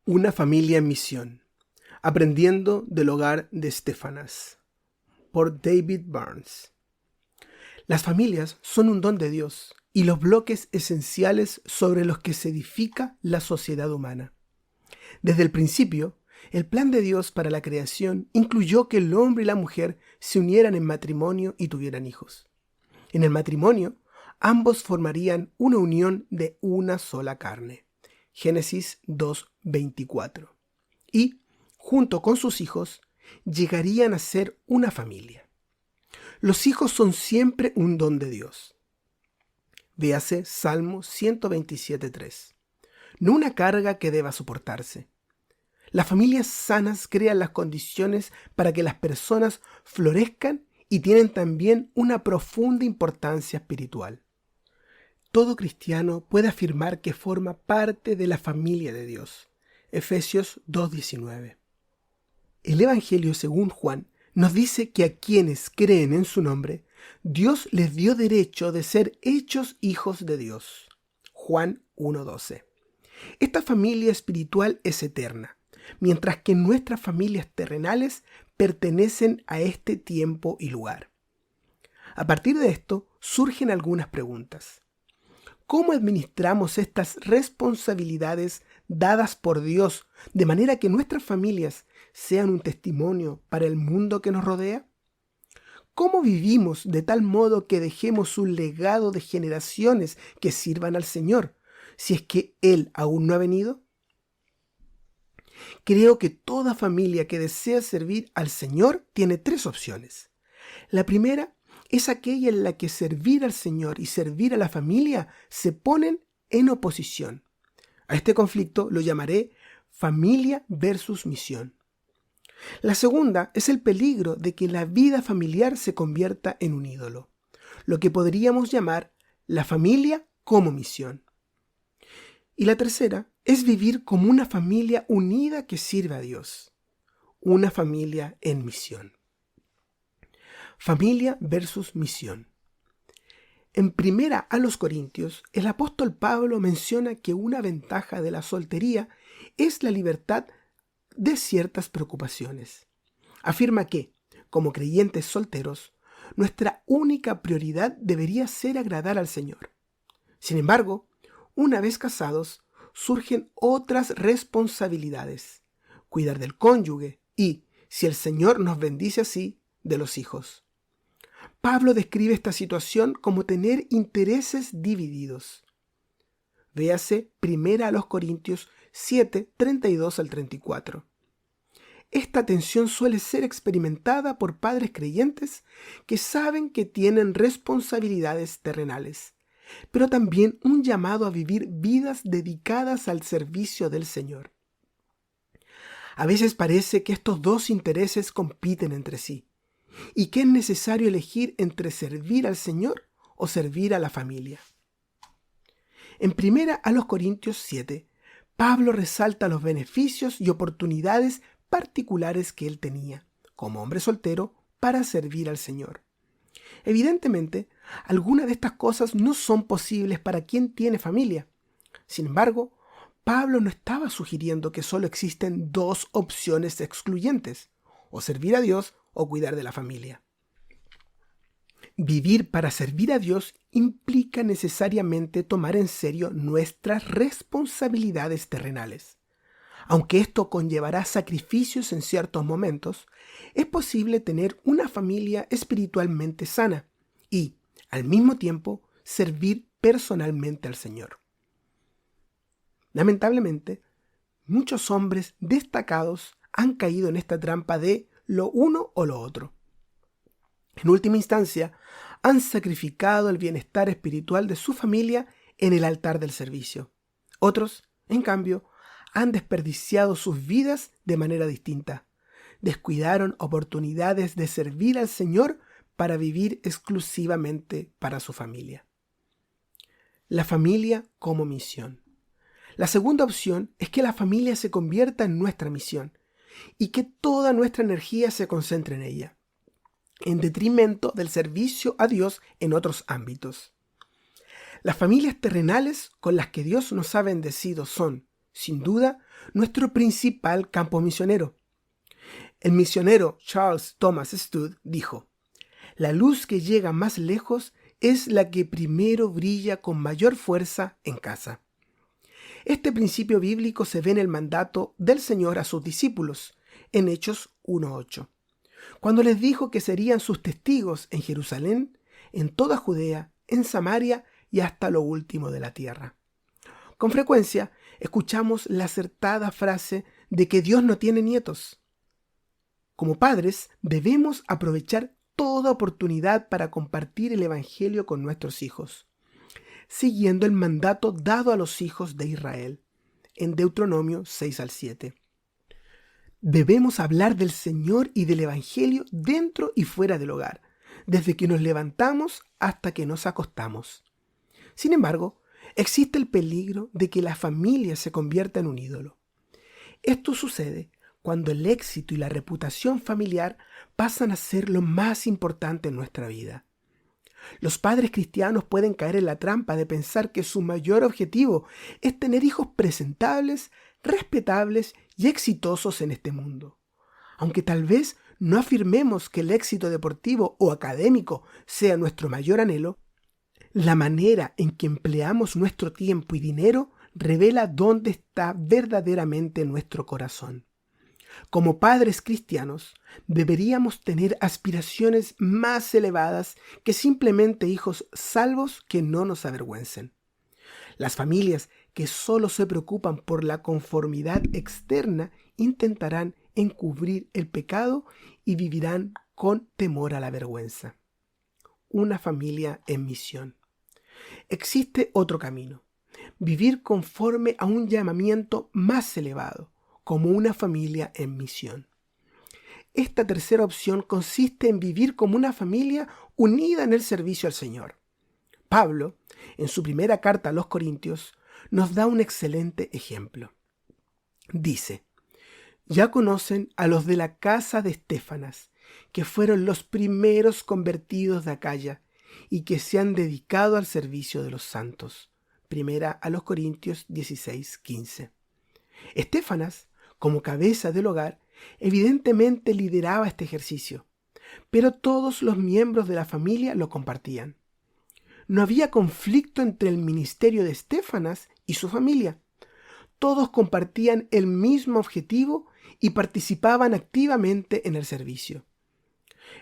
Una familia en misión. Aprendiendo del hogar de Estefanas. Por David Barnes. Las familias son un don de Dios y los bloques esenciales sobre los que se edifica la sociedad humana. Desde el principio, el plan de Dios para la creación incluyó que el hombre y la mujer se unieran en matrimonio y tuvieran hijos. En el matrimonio, ambos formarían una unión de una sola carne. Génesis 2:24. Y, junto con sus hijos, llegarían a ser una familia. Los hijos son siempre un don de Dios. Véase Salmo 127:3. No una carga que deba soportarse. Las familias sanas crean las condiciones para que las personas florezcan y tienen también una profunda importancia espiritual. Todo cristiano puede afirmar que forma parte de la familia de Dios. Efesios 2:19. El Evangelio según Juan nos dice que a quienes creen en su nombre, Dios les dio derecho de ser hechos hijos de Dios. Juan 1:12. Esta familia espiritual es eterna, mientras que nuestras familias terrenales pertenecen a este tiempo y lugar. A partir de esto surgen algunas preguntas. ¿Cómo administramos estas responsabilidades dadas por Dios de manera que nuestras familias sean un testimonio para el mundo que nos rodea? ¿Cómo vivimos de tal modo que dejemos un legado de generaciones que sirvan al Señor, si es que Él aún no ha venido? Creo que toda familia que desea servir al Señor tiene tres opciones. La primera es aquella en la que servir al Señor y servir a la familia se ponen en oposición. A este conflicto lo llamaré familia versus misión. La segunda es el peligro de que la vida familiar se convierta en un ídolo, lo que podríamos llamar la familia como misión. Y la tercera es vivir como una familia unida que sirve a Dios, una familia en misión. Familia versus misión. En primera a los Corintios, el apóstol Pablo menciona que una ventaja de la soltería es la libertad de ciertas preocupaciones. Afirma que, como creyentes solteros, nuestra única prioridad debería ser agradar al Señor. Sin embargo, una vez casados, surgen otras responsabilidades: cuidar del cónyuge y, si el Señor nos bendice así, de los hijos. Pablo describe esta situación como tener intereses divididos. Véase 1 Corintios 7, 32 al 34. Esta tensión suele ser experimentada por padres creyentes que saben que tienen responsabilidades terrenales, pero también un llamado a vivir vidas dedicadas al servicio del Señor. A veces parece que estos dos intereses compiten entre sí, y que es necesario elegir entre servir al Señor o servir a la familia. En 1 Corintios 7, Pablo resalta los beneficios y oportunidades particulares que él tenía, como hombre soltero, para servir al Señor. Evidentemente, algunas de estas cosas no son posibles para quien tiene familia. Sin embargo, Pablo no estaba sugiriendo que solo existen dos opciones excluyentes: o servir a Dios o cuidar de la familia. Vivir para servir a Dios implica necesariamente tomar en serio nuestras responsabilidades terrenales. Aunque esto conllevará sacrificios en ciertos momentos, es posible tener una familia espiritualmente sana y, al mismo tiempo, servir personalmente al Señor. Lamentablemente, muchos hombres destacados han caído en esta trampa de lo uno o lo otro. En última instancia, han sacrificado el bienestar espiritual de su familia en el altar del servicio. Otros, en cambio, han desperdiciado sus vidas de manera distinta. Descuidaron oportunidades de servir al Señor para vivir exclusivamente para su familia. La familia como misión. La segunda opción es que la familia se convierta en nuestra misión y que toda nuestra energía se concentre en ella, en detrimento del servicio a Dios en otros ámbitos. Las familias terrenales con las que Dios nos ha bendecido son, sin duda, nuestro principal campo misionero. El misionero Charles Thomas Studd dijo: «La luz que llega más lejos es la que primero brilla con mayor fuerza en casa». Este principio bíblico se ve en el mandato del Señor a sus discípulos, en Hechos 1:8, cuando les dijo que serían sus testigos en Jerusalén, en toda Judea, en Samaria y hasta lo último de la tierra. Con frecuencia escuchamos la acertada frase de que Dios no tiene nietos. Como padres, debemos aprovechar toda oportunidad para compartir el Evangelio con nuestros hijos, siguiendo el mandato dado a los hijos de Israel, en Deuteronomio 6-7. Debemos hablar del Señor y del Evangelio dentro y fuera del hogar, desde que nos levantamos hasta que nos acostamos. Sin embargo, existe el peligro de que la familia se convierta en un ídolo. Esto sucede cuando el éxito y la reputación familiar pasan a ser lo más importante en nuestra vida. Los padres cristianos pueden caer en la trampa de pensar que su mayor objetivo es tener hijos presentables, respetables y exitosos en este mundo. Aunque tal vez no afirmemos que el éxito deportivo o académico sea nuestro mayor anhelo, la manera en que empleamos nuestro tiempo y dinero revela dónde está verdaderamente nuestro corazón. Como padres cristianos, deberíamos tener aspiraciones más elevadas que simplemente hijos salvos que no nos avergüencen. Las familias que solo se preocupan por la conformidad externa intentarán encubrir el pecado y vivirán con temor a la vergüenza. Una familia en misión. Existe otro camino: vivir conforme a un llamamiento más elevado, como una familia en misión. Esta tercera opción consiste en vivir como una familia unida en el servicio al Señor. Pablo, en su primera carta a los Corintios, nos da un excelente ejemplo. Dice: «Ya conocen a los de la casa de Estéfanas, que fueron los primeros convertidos de Acaya y que se han dedicado al servicio de los santos». Primera a los Corintios 16:15. Estéfanas, como cabeza del hogar, evidentemente lideraba este ejercicio, pero todos los miembros de la familia lo compartían. No había conflicto entre el ministerio de Estéfanas y su familia. Todos compartían el mismo objetivo y participaban activamente en el servicio.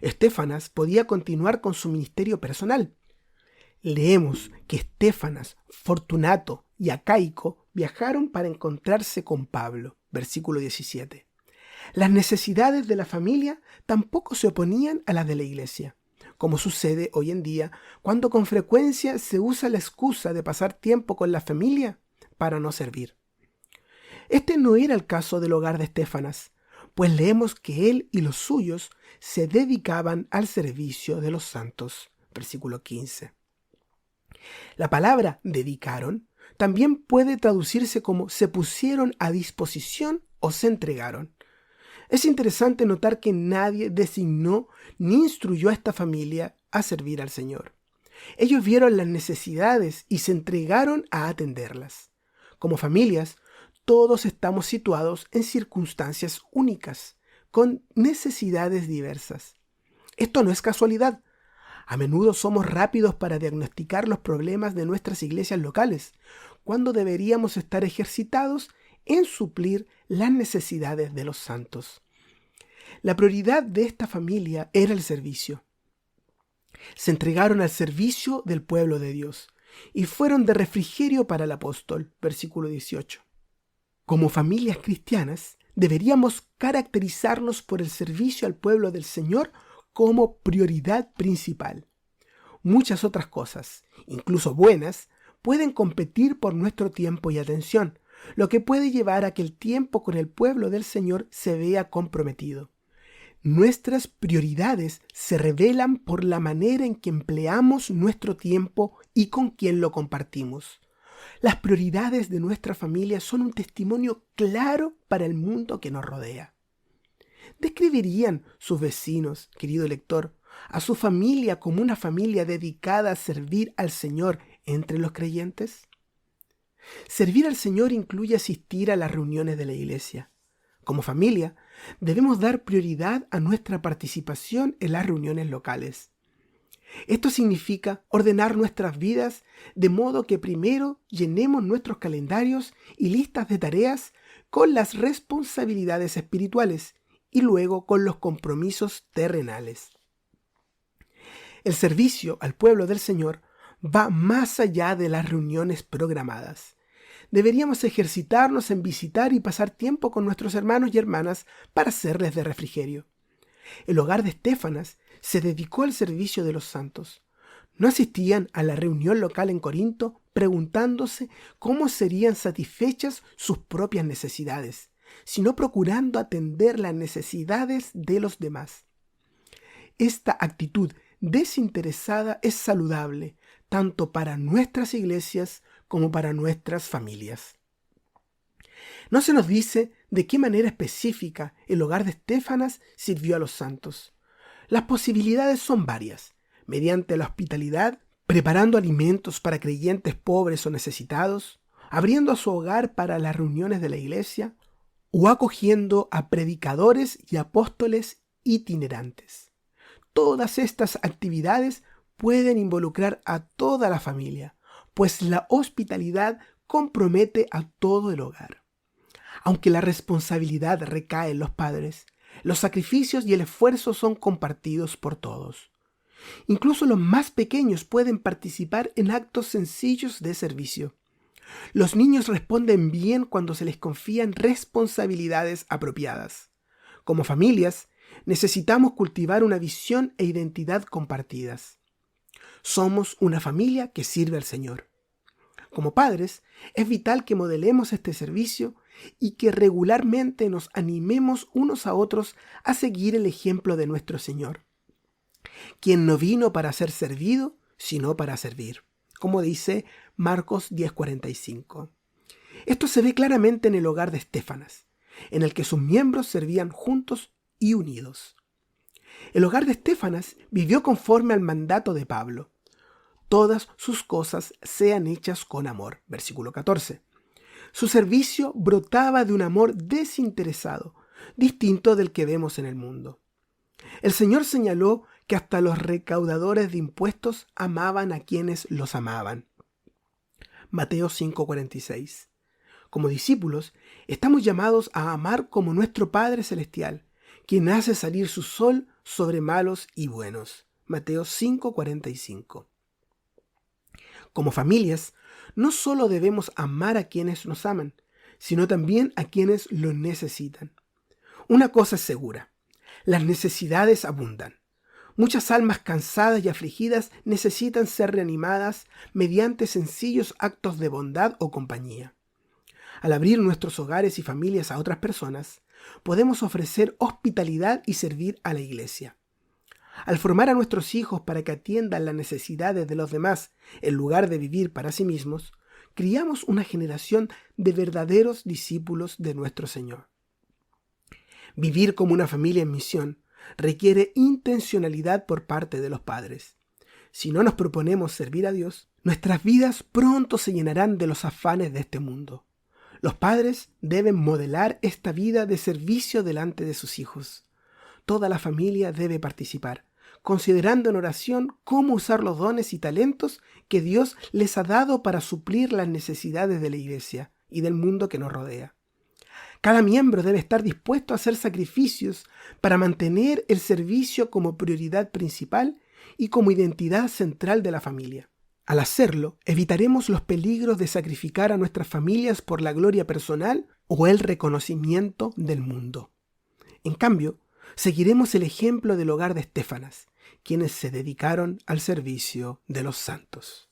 Estéfanas podía continuar con su ministerio personal. Leemos que Estéfanas, Fortunato y Acaico viajaron para encontrarse con Pablo, versículo 17. Las necesidades de la familia tampoco se oponían a las de la iglesia, como sucede hoy en día cuando con frecuencia se usa la excusa de pasar tiempo con la familia para no servir. Este no era el caso del hogar de Estéfanas, pues leemos que él y los suyos se dedicaban al servicio de los santos, versículo 15. La palabra dedicaron también puede traducirse como se pusieron a disposición o se entregaron. Es interesante notar que nadie designó ni instruyó a esta familia a servir al Señor. Ellos vieron las necesidades y se entregaron a atenderlas. Como familias, todos estamos situados en circunstancias únicas, con necesidades diversas. Esto no es casualidad. A menudo somos rápidos para diagnosticar los problemas de nuestras iglesias locales, cuando deberíamos estar ejercitados en suplir las necesidades de los santos. La prioridad de esta familia era el servicio. Se entregaron al servicio del pueblo de Dios y fueron de refrigerio para el apóstol, versículo 18. Como familias cristianas, deberíamos caracterizarnos por el servicio al pueblo del Señor como prioridad principal. Muchas otras cosas, incluso buenas, pueden competir por nuestro tiempo y atención, lo que puede llevar a que el tiempo con el pueblo del Señor se vea comprometido. Nuestras prioridades se revelan por la manera en que empleamos nuestro tiempo y con quién lo compartimos. Las prioridades de nuestra familia son un testimonio claro para el mundo que nos rodea. ¿Describirían sus vecinos, querido lector, a su familia como una familia dedicada a servir al Señor entre los creyentes? Servir al Señor incluye asistir a las reuniones de la iglesia. Como familia, debemos dar prioridad a nuestra participación en las reuniones locales. Esto significa ordenar nuestras vidas de modo que primero llenemos nuestros calendarios y listas de tareas con las responsabilidades espirituales y luego con los compromisos terrenales. El servicio al pueblo del Señor va más allá de las reuniones programadas. Deberíamos ejercitarnos en visitar y pasar tiempo con nuestros hermanos y hermanas para serles de refrigerio. El hogar de Estéfanas se dedicó al servicio de los santos. No asistían a la reunión local en Corinto preguntándose cómo serían satisfechas sus propias necesidades, sino procurando atender las necesidades de los demás. Esta actitud desinteresada es saludable tanto para nuestras iglesias como para nuestras familias. No se nos dice de qué manera específica el hogar de Estéfanas sirvió a los santos. Las posibilidades son varias: mediante la hospitalidad, preparando alimentos para creyentes pobres o necesitados, abriendo su hogar para las reuniones de la iglesia, o acogiendo a predicadores y apóstoles itinerantes. Todas estas actividades pueden involucrar a toda la familia, pues la hospitalidad compromete a todo el hogar. Aunque la responsabilidad recae en los padres, los sacrificios y el esfuerzo son compartidos por todos. Incluso los más pequeños pueden participar en actos sencillos de servicio. Los niños responden bien cuando se les confían responsabilidades apropiadas. Como familias, necesitamos cultivar una visión e identidad compartidas. Somos una familia que sirve al Señor. Como padres, es vital que modelemos este servicio y que regularmente nos animemos unos a otros a seguir el ejemplo de nuestro Señor, quien no vino para ser servido, sino para servir, como dice Marcos 10:45. Esto se ve claramente en el hogar de Estéfanas, en el que sus miembros servían juntos y unidos. El hogar de Estéfanas vivió conforme al mandato de Pablo. Todas sus cosas sean hechas con amor. Versículo 14. Su servicio brotaba de un amor desinteresado, distinto del que vemos en el mundo. El Señor señaló que hasta los recaudadores de impuestos amaban a quienes los amaban. Mateo 5:46. Como discípulos, estamos llamados a amar como nuestro Padre Celestial, quien hace salir su sol sobre malos y buenos. Mateo 5:45. Como familias, no solo debemos amar a quienes nos aman, sino también a quienes lo necesitan. Una cosa es segura: las necesidades abundan. Muchas almas cansadas y afligidas necesitan ser reanimadas mediante sencillos actos de bondad o compañía. Al abrir nuestros hogares y familias a otras personas, podemos ofrecer hospitalidad y servir a la iglesia. Al formar a nuestros hijos para que atiendan las necesidades de los demás en lugar de vivir para sí mismos, criamos una generación de verdaderos discípulos de nuestro Señor. Vivir como una familia en misión requiere intencionalidad por parte de los padres. Si no nos proponemos servir a Dios, nuestras vidas pronto se llenarán de los afanes de este mundo. Los padres deben modelar esta vida de servicio delante de sus hijos. Toda la familia debe participar, considerando en oración cómo usar los dones y talentos que Dios les ha dado para suplir las necesidades de la iglesia y del mundo que nos rodea. Cada miembro debe estar dispuesto a hacer sacrificios para mantener el servicio como prioridad principal y como identidad central de la familia. Al hacerlo, evitaremos los peligros de sacrificar a nuestras familias por la gloria personal o el reconocimiento del mundo. En cambio, seguiremos el ejemplo del hogar de Estéfanas, quienes se dedicaron al servicio de los santos.